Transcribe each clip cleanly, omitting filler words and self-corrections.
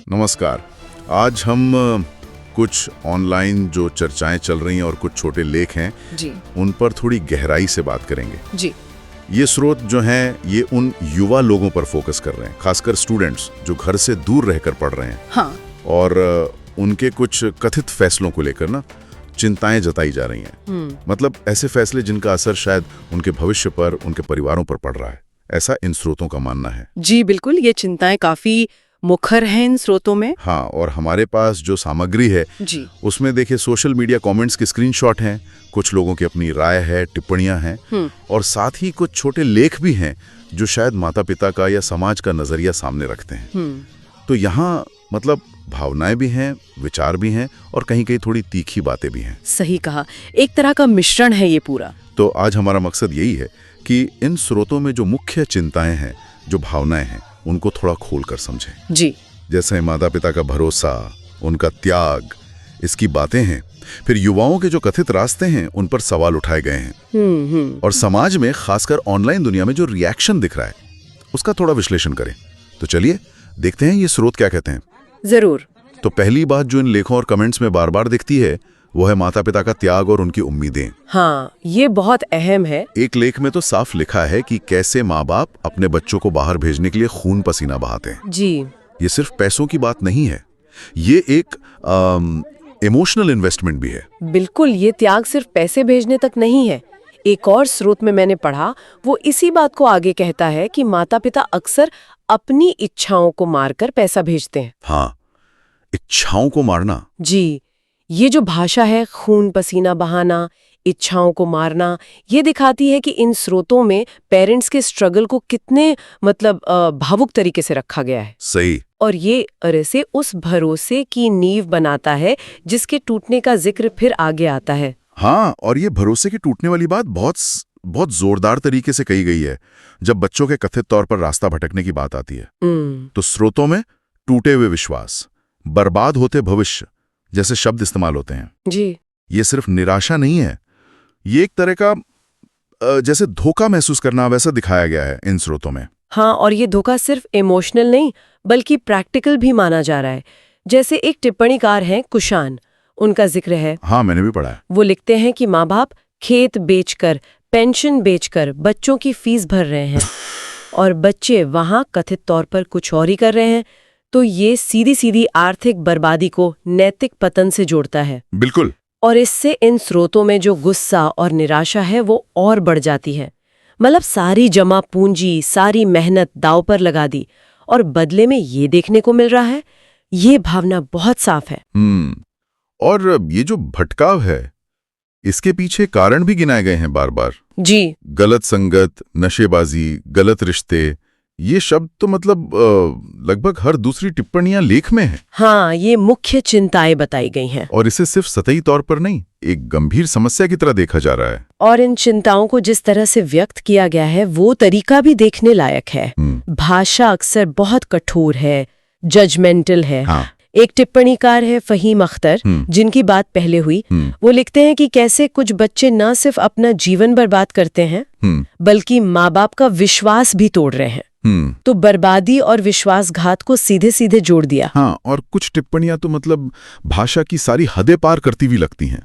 नमस्कार। आज हम कुछ ऑनलाइन जो चर्चाएं चल रही हैं और कुछ छोटे लेख हैं जी उन पर थोड़ी गहराई से बात करेंगे। जी ये स्रोत जो हैं ये उन युवा लोगों पर फोकस कर रहे हैं, खासकर स्टूडेंट्स जो घर से दूर रहकर पढ़ रहे हैं। हाँ और उनके कुछ कथित फैसलों को लेकर ना चिंताएं जताई जा रही हैं। मतलब ऐसे फैसले जिनका असर शायद उनके भविष्य पर, उनके परिवारों पर पड़ रहा है, ऐसा इन स्रोतों का मानना है। जी बिल्कुल, ये चिंताएं काफी मुखर हैं इन स्रोतों में। हाँ, और हमारे पास जो सामग्री है जी उसमें देखिए सोशल मीडिया कमेंट्स के स्क्रीनशॉट हैं, कुछ लोगों की अपनी राय है, टिप्पणियां हैं और साथ ही कुछ छोटे लेख भी हैं जो शायद माता पिता का या समाज का नजरिया सामने रखते हैं। तो यहाँ मतलब भावनाएं भी हैं, विचार भी हैं और कहीं कहीं थोड़ी तीखी बातें भी हैं। सही कहा, एक तरह का मिश्रण है ये पूरा। तो आज हमारा मकसद यही है कि इन स्रोतों में जो मुख्य चिंताएं हैं, जो भावनाएं हैं, उनको थोड़ा खोल कर समझें। जी जैसे माता पिता का भरोसा, उनका त्याग, इसकी बातें हैं। फिर युवाओं के जो कथित रास्ते हैं उन पर सवाल उठाए गए हैं। और समाज में खासकर ऑनलाइन दुनिया में जो रिएक्शन दिख रहा है उसका थोड़ा विश्लेषण करें। तो चलिए देखते हैं ये स्रोत क्या कहते हैं। जरूर। तो पहली बात जो इन लेखों और कमेंट्स में बार बार दिखती है वो है माता पिता का त्याग और उनकी उम्मीदें। हाँ, ये बहुत अहम है। एक लेख में तो साफ लिखा है कि कैसे माँ बाप अपने बच्चों को बाहर भेजने के लिए खून पसीना बहाते हैं। जी ये सिर्फ पैसों की बात नहीं है, ये एक इमोशनल इन्वेस्टमेंट भी है। बिल्कुल, ये त्याग सिर्फ पैसे भेजने तक नहीं है। एक और स्रोत में मैंने पढ़ा, वो इसी बात को आगे कहता है कि माता पिता अक्सर अपनी इच्छाओं को मारकर पैसा भेजते हैं। हाँ, इच्छाओं को मारना। जी, ये जो भाषा है, खून पसीना बहाना, इच्छाओं को मारना, ये दिखाती है कि इन स्रोतों में पेरेंट्स के स्ट्रगल को कितने भावुक तरीके से रखा गया है। सही। और ये अरसे उस भरोसे की नींव बनाता है जिसके टूटने का जिक्र फिर आगे आता है। हाँ, और ये भरोसे के टूटने वाली बात बहुत जोरदार तरीके से कही गई है जब बच्चों के कथित तौर पर रास्ता भटकने की बात आती है। तो स्रोतों में टूटे हुए विश्वास, बर्बाद होते भविष्य जैसे शब्द इस्तेमाल होते हैं। जी, ये सिर्फ निराशा नहीं है, ये एक तरह का जैसे धोखा महसूस करना वैसा दिखाया गया है इन स्रोतों में। हाँ, और ये धोखा सिर्फ इमोशनल नहीं बल्कि प्रैक्टिकल भी माना जा रहा है। जैसे एक टिप्पणीकार हैं कुशान, उनका जिक्र है। हाँ, मैंने भी पढ़ा है। वो लिखते हैं कि माँ बाप खेत बेचकर, पेंशन बेचकर बच्चों की फीस भर रहे हैं और बच्चे वहां कथित तौर पर कुछ और ही कर रहे हैं। तो ये सीधी सीधी आर्थिक बर्बादी को नैतिक पतन से जोड़ता है। बिल्कुल। और इससे इन स्रोतों में जो गुस्सा और निराशा है वो और बढ़ जाती है। मतलब सारी जमा पूंजी, सारी मेहनत दांव पर लगा दी और बदले में ये देखने को मिल रहा है। ये भावना बहुत साफ है। और ये जो भटकाव है इसके पीछे कारण भी गिनाए गए हैं बार बार। जी, गलत संगत, नशेबाजी, गलत रिश्ते, ये शब्द तो मतलब लगभग हर दूसरी टिप्पणियां लेख में है। हाँ, ये मुख्य चिंताएं बताई गई हैं। और इसे सिर्फ सतही तौर पर नहीं, एक गंभीर समस्या की तरह देखा जा रहा है। और इन चिंताओं को जिस तरह से व्यक्त किया गया है वो तरीका भी देखने लायक है। भाषा अक्सर बहुत कठोर है, जजमेंटल है। हाँ। एक टिप्पणीकार है फहीम अख्तर, जिनकी बात पहले हुई। वो लिखते हैं कि कैसे कुछ बच्चे न सिर्फ अपना जीवन बर्बाद करते हैं बल्कि माँ बाप का विश्वास भी तोड़ रहे हैं। तो बर्बादी और विश्वासघात को सीधे सीधे जोड़ दिया। हाँ, और कुछ टिप्पणियां तो मतलब भाषा की सारी हदें पार करती हुई लगती हैं।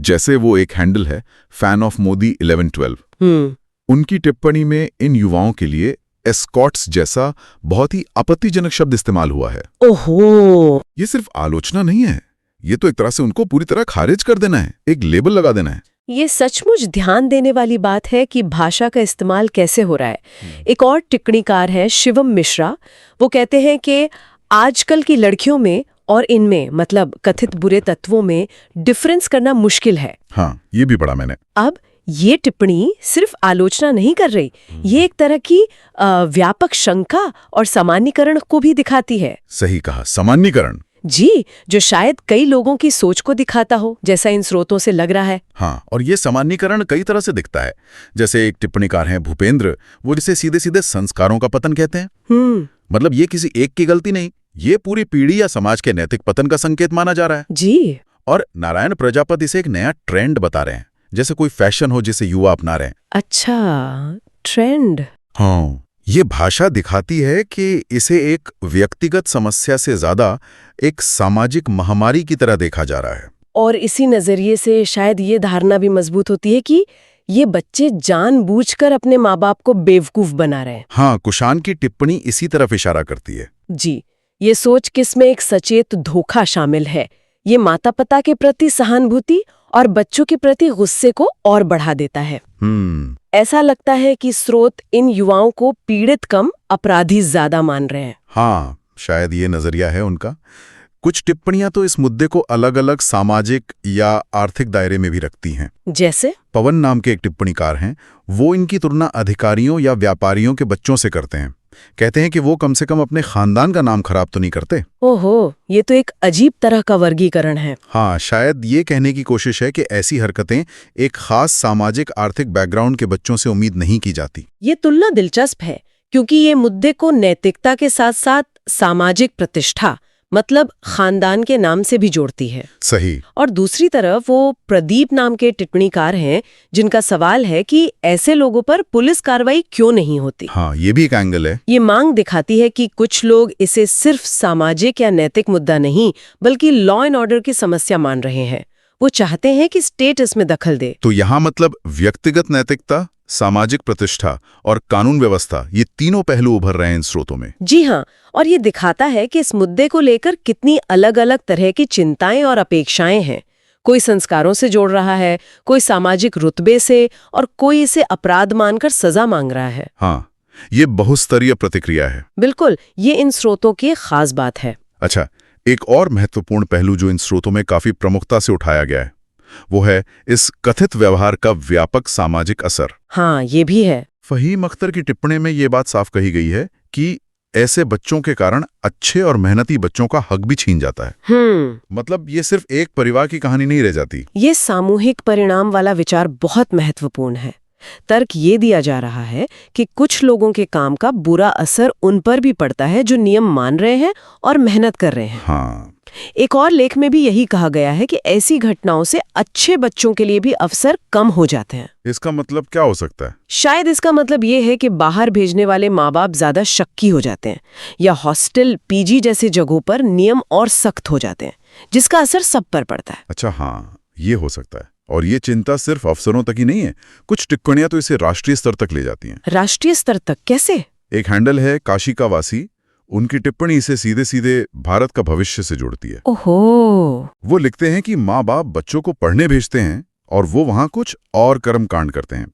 जैसे वो एक हैंडल है फैन ऑफ मोदी 1112। उनकी टिप्पणी में इन युवाओं के लिए एस्कॉट्स जैसा बहुत ही आपत्तिजनक शब्द इस्तेमाल हुआ है। ओहो, ये सिर्फ आलोचना नहीं है, ये तो एक तरह से उनको पूरी तरह खारिज कर देना है, एक लेबल लगा देना है। ये सचमुच ध्यान देने वाली बात है कि भाषा का इस्तेमाल कैसे हो रहा है। एक और टिप्पणीकार है शिवम मिश्रा। वो कहते हैं कि आजकल की लड़कियों में और इनमें मतलब कथित बुरे तत्वों में डिफरेंस करना मुश्किल है। हाँ, ये भी पढ़ा मैंने। अब ये टिप्पणी सिर्फ आलोचना नहीं कर रही, ये एक तरह की व्यापक शंका और सामान्यीकरण को भी दिखाती है। सही कहा, सामान्यीकरण। जी, जो शायद कई लोगों की सोच को दिखाता हो, जैसा इन स्रोतों से लग रहा है। हाँ, और ये सामान्यीकरण कई तरह से दिखता है। जैसे एक टिप्पणीकार हैं भूपेंद्र, वो जिसे सीधे सीधे संस्कारों का पतन कहते हैं। मतलब ये किसी एक की गलती नहीं, ये पूरी पीढ़ी या समाज के नैतिक पतन का संकेत माना जा रहा है। जी। और नारायण प्रजापति इसे एक नया ट्रेंड बता रहे हैं, जैसे कोई फैशन हो जिसे युवा अपना रहे हैं। अच्छा, ट्रेंड। हाँ, ये भाषा दिखाती है कि इसे एक व्यक्तिगत समस्या से ज्यादा एक सामाजिक महामारी की तरह देखा जा रहा है। और इसी नजरिए से शायद ये धारणा भी मजबूत होती है कि ये बच्चे जानबूझकर अपने माँ बाप को बेवकूफ बना रहे हैं। हाँ, कुशान की टिप्पणी इसी तरफ इशारा करती है। जी, ये सोच कि इसमें एक सचेत धोखा शामिल है, ये माता पिता के प्रति सहानुभूति और बच्चों के प्रति गुस्से को और बढ़ा देता है। ऐसा लगता है कि स्रोत इन युवाओं को पीड़ित कम, अपराधी ज्यादा मान रहे हैं। हाँ, शायद ये नजरिया है उनका। कुछ टिप्पणियां तो इस मुद्दे को अलग अलग सामाजिक या आर्थिक दायरे में भी रखती हैं। जैसे पवन नाम के एक टिप्पणीकार हैं, वो इनकी तुलना अधिकारियों या व्यापारियों के बच्चों से करते हैं। कहते हैं कि वो कम से कम अपने खानदान का नाम खराब तो नहीं करते। ओहो, ये तो एक अजीब तरह का वर्गीकरण है। हाँ, शायद ये कहने की कोशिश है कि ऐसी हरकतें एक खास सामाजिक आर्थिक बैकग्राउंड के बच्चों से उम्मीद नहीं की जाती। ये तुलना दिलचस्प है क्योंकि ये मुद्दे को नैतिकता के साथ साथ सामाजिक प्रतिष्ठा, मतलब खानदान के नाम से भी जोड़ती है। सही। और दूसरी तरफ वो प्रदीप नाम के टिप्पणीकार हैं जिनका सवाल है कि ऐसे लोगों पर पुलिस कार्रवाई क्यों नहीं होती। हाँ, ये भी एक एंगल है। ये मांग दिखाती है कि कुछ लोग इसे सिर्फ सामाजिक या नैतिक मुद्दा नहीं बल्कि लॉ एंड ऑर्डर की समस्या मान रहे हैं। वो चाहते हैं कि स्टेट इसमें दखल दे। तो यहाँ मतलब व्यक्तिगत नैतिकता, सामाजिक प्रतिष्ठा और कानून व्यवस्था, ये तीनों पहलू उभर रहे हैं इन स्रोतों में। जी हाँ, और ये दिखाता है कि इस मुद्दे को लेकर कितनी अलग अलग तरह की चिंताएं और अपेक्षाएं हैं। कोई संस्कारों से जोड़ रहा है, कोई सामाजिक रुतबे से, और कोई इसे अपराध मानकर सजा मांग रहा है। हाँ, ये बहुस्तरीय प्रतिक्रिया है। बिल्कुल, ये इन स्रोतों की खास बात है। अच्छा, एक और महत्वपूर्ण पहलू जो इन स्रोतों में काफी प्रमुखता से उठाया गया है, वो है इस कथित व्यवहार का व्यापक सामाजिक असर। हाँ, ये भी है। फहीम अख्तर की टिप्पणी में ये बात साफ कही गई है कि ऐसे बच्चों के कारण अच्छे और मेहनती बच्चों का हक भी छीन जाता है। मतलब ये सिर्फ एक परिवार की कहानी नहीं रह जाती। ये सामूहिक परिणाम वाला विचार बहुत महत्वपूर्ण है। तर्क ये दिया जा रहा है कि कुछ लोगों के काम का बुरा असर उन पर भी पड़ता है जो नियम मान रहे हैं और मेहनत कर रहे हैं। हाँ। एक और लेख में भी यही कहा गया है कि ऐसी घटनाओं से अच्छे बच्चों के लिए भी अवसर कम हो जाते हैं। इसका मतलब क्या हो सकता है? शायद इसका मतलब ये है कि बाहर भेजने वाले माँ बाप ज्यादा शक्की हो जाते हैं, या हॉस्टल, पीजी जैसी जगहों पर नियम और सख्त हो जाते हैं, जिसका असर सब पर पड़ता है। अच्छा, हाँ, ये हो सकता है। और ये चिंता सिर्फ अफसरों तक ही नहीं है, कुछ टिप्पणियां तो इसे राष्ट्रीय स्तर तक ले जाती हैं। राष्ट्रीय स्तर तक कैसे? एक हैंडल है काशी का वासी, उनकी टिप्पणी इसे सीधे सीधे भारत का भविष्य से जोड़ती है। ओहो। वो लिखते हैं कि माँ बाप बच्चों को पढ़ने भेजते हैं और वो वहां कुछ और कर्म कांड करते हैं।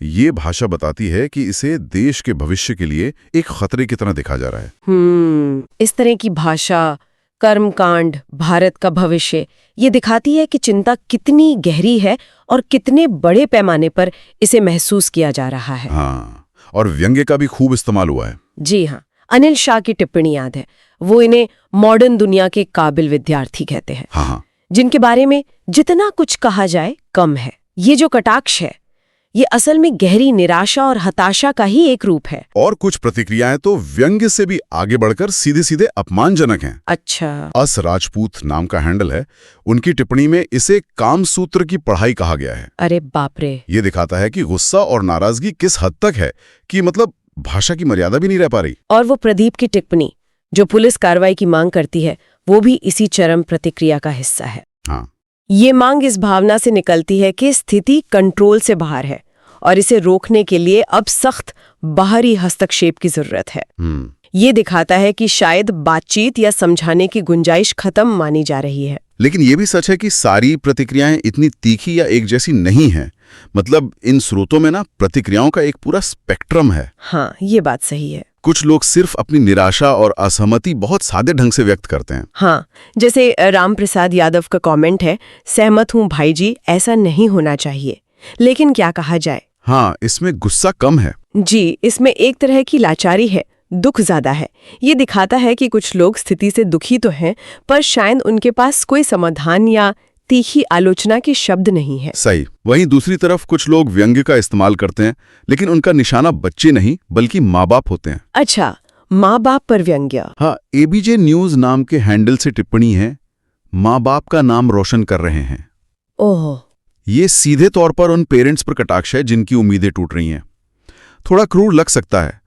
ये भाषा बताती है कि इसे देश के भविष्य के लिए एक खतरे की तरह देखा जा रहा है। इस तरह की भाषा, कर्मकांड, भारत का भविष्य, ये दिखाती है कि चिंता कितनी गहरी है और कितने बड़े पैमाने पर इसे महसूस किया जा रहा है। हाँ, और व्यंग्य का भी खूब इस्तेमाल हुआ है। जी हाँ, अनिल शाह की टिप्पणी याद है। वो इन्हें मॉडर्न दुनिया के काबिल विद्यार्थी कहते हैं। हाँ, जिनके बारे में जितना कुछ कहा जाए कम है। ये जो कटाक्ष है, ये असल में गहरी निराशा और हताशा का ही एक रूप है। और कुछ प्रतिक्रियाएं तो व्यंग्य से भी आगे बढ़कर सीधे सीधे अपमानजनक हैं। अच्छा। अस राजपूत नाम का हैंडल है, उनकी टिप्पणी में इसे कामसूत्र की पढ़ाई कहा गया है। अरे बाप रे। ये दिखाता है कि गुस्सा और नाराजगी किस हद तक है कि मतलब भाषा की मर्यादा भी नहीं रह पा रही। और वो प्रदीप की टिप्पणी जो पुलिस कार्रवाई की मांग करती है, वो भी इसी चरम प्रतिक्रिया का हिस्सा है। हाँ। ये मांग इस भावना से निकलती है कि स्थिति कंट्रोल से बाहर है और इसे रोकने के लिए अब सख्त बाहरी हस्तक्षेप की जरूरत है। ये दिखाता है कि शायद बातचीत या समझाने की गुंजाइश खत्म मानी जा रही है। लेकिन ये भी सच है कि सारी प्रतिक्रियाएं इतनी तीखी या एक जैसी नहीं हैं। मतलब इन स्रोतों में ना प्रतिक्रियाओं का एक पूरा स्पेक्ट्रम है। हाँ, ये बात सही है। कुछ लोग सिर्फ अपनी निराशा और असहमति बहुत सादे ढंग से व्यक्त करते हैं। हाँ, जैसे राम प्रसाद यादव का कमेंट है, सहमत हूँ भाई जी, ऐसा नहीं होना चाहिए, लेकिन क्या कहा जाए। हाँ, इसमें गुस्सा कम है। जी, इसमें एक तरह की लाचारी है, दुख ज्यादा है। ये दिखाता है कि कुछ लोग स्थिति से दुखी तो हैं, पर शायद उनके पास कोई समाधान या तीखी आलोचना के शब्द नहीं है। सही। वहीं दूसरी तरफ कुछ लोग व्यंग्य का इस्तेमाल करते हैं, लेकिन उनका निशाना बच्चे नहीं बल्कि माँ बाप होते हैं। अच्छा, माँ बाप पर व्यंग्य। हाँ, एबीजे न्यूज नाम के हैंडल से टिप्पणी है, माँ बाप का नाम रोशन कर रहे हैं। ओह। ये सीधे तौर पर उन पेरेंट्स पर कटाक्ष है जिनकी उम्मीदें टूट रही हैं। थोड़ा क्रूर लग सकता है,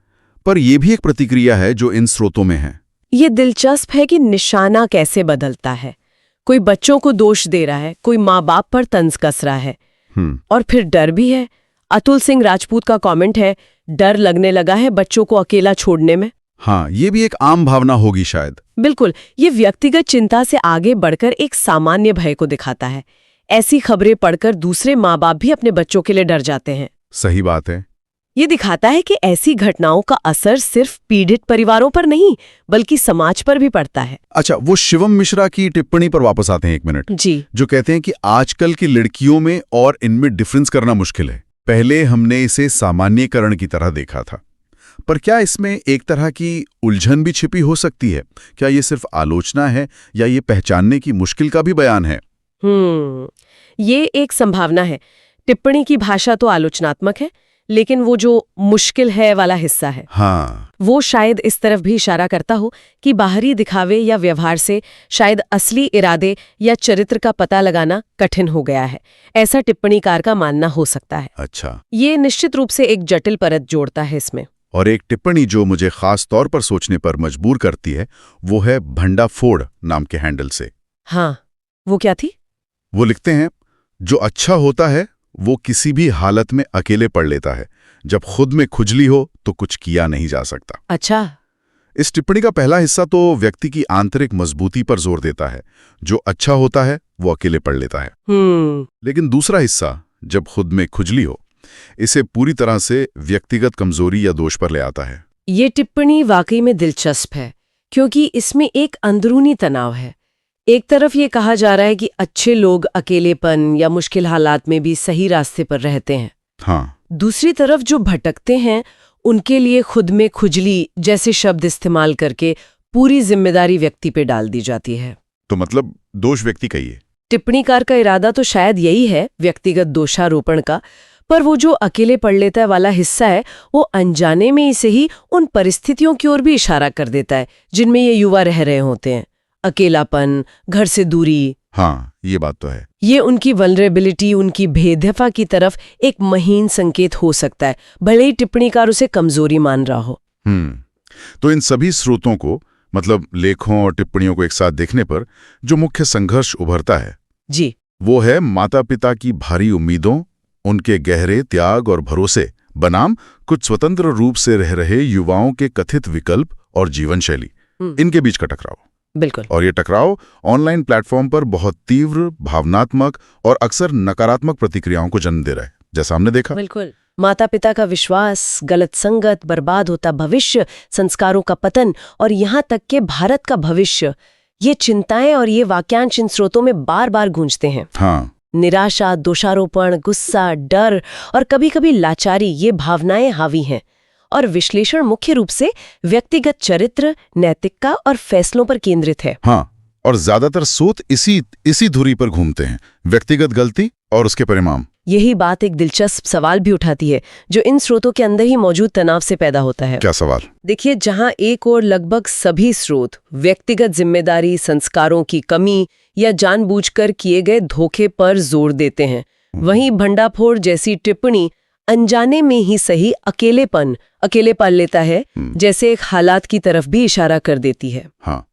पर यह भी एक प्रतिक्रिया है जो इन स्रोतों में है। ये दिलचस्प है कि निशाना कैसे बदलता है। कोई बच्चों को दोष दे रहा है, कोई माँ बाप पर तंज कस रहा है, और फिर डर भी है। अतुल सिंह राजपूत का कमेंट है, डर लगने लगा है बच्चों को अकेला छोड़ने में। हाँ, ये भी एक आम भावना होगी शायद। बिल्कुल, ये व्यक्तिगत चिंता से आगे बढ़कर एक सामान्य भय को दिखाता है। ऐसी खबरें पढ़कर दूसरे माँ बाप भी अपने बच्चों के लिए डर जाते हैं। सही बात है। ये दिखाता है कि ऐसी घटनाओं का असर सिर्फ पीड़ित परिवारों पर नहीं, बल्कि समाज पर भी पड़ता है। अच्छा, वो शिवम मिश्रा की टिप्पणी पर वापस आते हैं एक मिनट जी, जो कहते हैं कि आजकल की लड़कियों में और इनमें डिफरेंस करना मुश्किल है। पहले हमने इसे सामान्यकरण की तरह देखा था, पर क्या इसमें एक तरह की उलझन भी छिपी हो सकती है? क्या ये सिर्फ आलोचना है या ये पहचानने की मुश्किल का भी बयान है? ये एक संभावना है। टिप्पणी की भाषा तो आलोचनात्मक है, लेकिन वो जो मुश्किल है वाला हिस्सा है, हाँ, वो शायद इस तरफ भी इशारा करता हो कि बाहरी दिखावे या व्यवहार से शायद असली इरादे या चरित्र का पता लगाना कठिन हो गया है। ऐसा टिप्पणीकार का मानना हो सकता है। अच्छा। ये निश्चित रूप से एक जटिल परत जोड़ता है इसमें। और एक टिप्पणी जो मुझे खास तौर पर सोचने पर मजबूर करती है वो है भंडाफोड़ नाम के हैंडल से। हाँ, वो क्या थी? वो लिखते हैं, जो अच्छा होता है वो किसी भी हालत में अकेले पड़ लेता है। जब खुद में खुजली हो तो कुछ किया नहीं जा सकता। अच्छा। इस टिप्पणी का पहला हिस्सा तो व्यक्ति की आंतरिक मजबूती पर जोर देता है। जो अच्छा होता है वो अकेले पड़ लेता है। लेकिन दूसरा हिस्सा, जब खुद में खुजली हो, इसे पूरी तरह से व्यक्तिगत कमजोरी या दोष पर ले आता है। ये टिप्पणी वाकई में दिलचस्प है, क्योंकि इसमें एक अंदरूनी तनाव है। एक तरफ ये कहा जा रहा है कि अच्छे लोग अकेलेपन या मुश्किल हालात में भी सही रास्ते पर रहते हैं। हाँ। दूसरी तरफ जो भटकते हैं, उनके लिए खुद में खुजली जैसे शब्द इस्तेमाल करके पूरी जिम्मेदारी व्यक्ति पे डाल दी जाती है। तो मतलब दोष व्यक्ति का ही है। टिप्पणीकार का इरादा तो शायद यही है, व्यक्तिगत दोषारोपण का, पर वो जो अकेले पड़ लेता है वाला हिस्सा है, वो अनजाने में से ही उन परिस्थितियों की ओर भी इशारा कर देता है जिनमें ये युवा रह रहे होते हैं। अकेलापन, घर से दूरी। हाँ, ये बात तो है। ये उनकी वल्नरेबिलिटी, उनकी भेदभाव की तरफ एक महीन संकेत हो सकता है, भले ही टिप्पणीकार उसे कमजोरी मान रहा हो। तो इन सभी स्रोतों को, मतलब लेखों और टिप्पणियों को एक साथ देखने पर जो मुख्य संघर्ष उभरता है जी, वो है माता पिता की भारी उम्मीदों, उनके गहरे त्याग और भरोसे बनाम कुछ स्वतंत्र रूप से रह रहे युवाओं के कथित विकल्प और जीवन शैली, इनके बीच का टकराव। बिल्कुल। और ये टकराव ऑनलाइन प्लेटफॉर्म पर बहुत तीव्र, भावनात्मक और अक्सर नकारात्मक प्रतिक्रियाओं को जन्म दे रहा है, जैसा हमने देखा। बिल्कुल। माता पिता का विश्वास, गलत संगत, बर्बाद होता भविष्य, संस्कारों का पतन और यहाँ तक के भारत का भविष्य, ये चिंताएं और ये वाक्यांश इन स्रोतों में बार बार गूंजते हैं। हाँ। निराशा, दोषारोपण, गुस्सा, डर और कभी-कभी लाचारी, ये भावनाएं हावी हैं। और विश्लेषण मुख्य रूप से व्यक्तिगत चरित्र, नैतिकता और फैसलों पर केंद्रित है। हाँ, और ज्यादातर सोच इसी धुरी पर घूमते हैं, व्यक्तिगत गलती और उसके परिणाम। यही बात एक दिलचस्प सवाल भी उठाती है जो इन स्रोतों के अंदर ही मौजूद तनाव से पैदा होता है। क्या सवाल? देखिए, जहां एक और लगभग सभी स्रोत व्यक्तिगत जिम्मेदारी, संस्कारों की कमी या जानबूझकर किए गए धोखे पर जोर देते हैं, वहीं भंडाफोड़ जैसी टिप्पणी अनजाने में ही सही अकेले पाल लेता है, जैसे एक हालात की तरफ भी इशारा कर देती है। हाँ।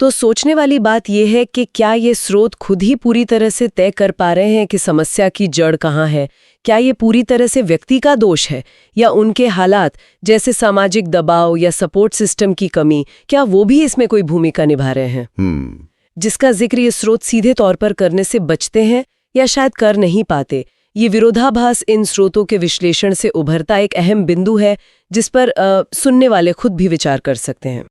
तो सोचने वाली बात यह है कि क्या ये स्रोत खुद ही पूरी तरह से तय कर पा रहे हैं कि समस्या की जड़ कहाँ है? क्या ये पूरी तरह से व्यक्ति का दोष है या उनके हालात जैसे सामाजिक दबाव या सपोर्ट सिस्टम की कमी, क्या वो भी इसमें कोई भूमिका निभा रहे हैं? जिसका जिक्र ये स्रोत सीधे तौर पर करने से बचते हैं या शायद कर नहीं पाते। ये विरोधाभास इन स्रोतों के विश्लेषण से उभरता एक अहम बिंदु है जिस पर सुनने वाले खुद भी विचार कर सकते हैं।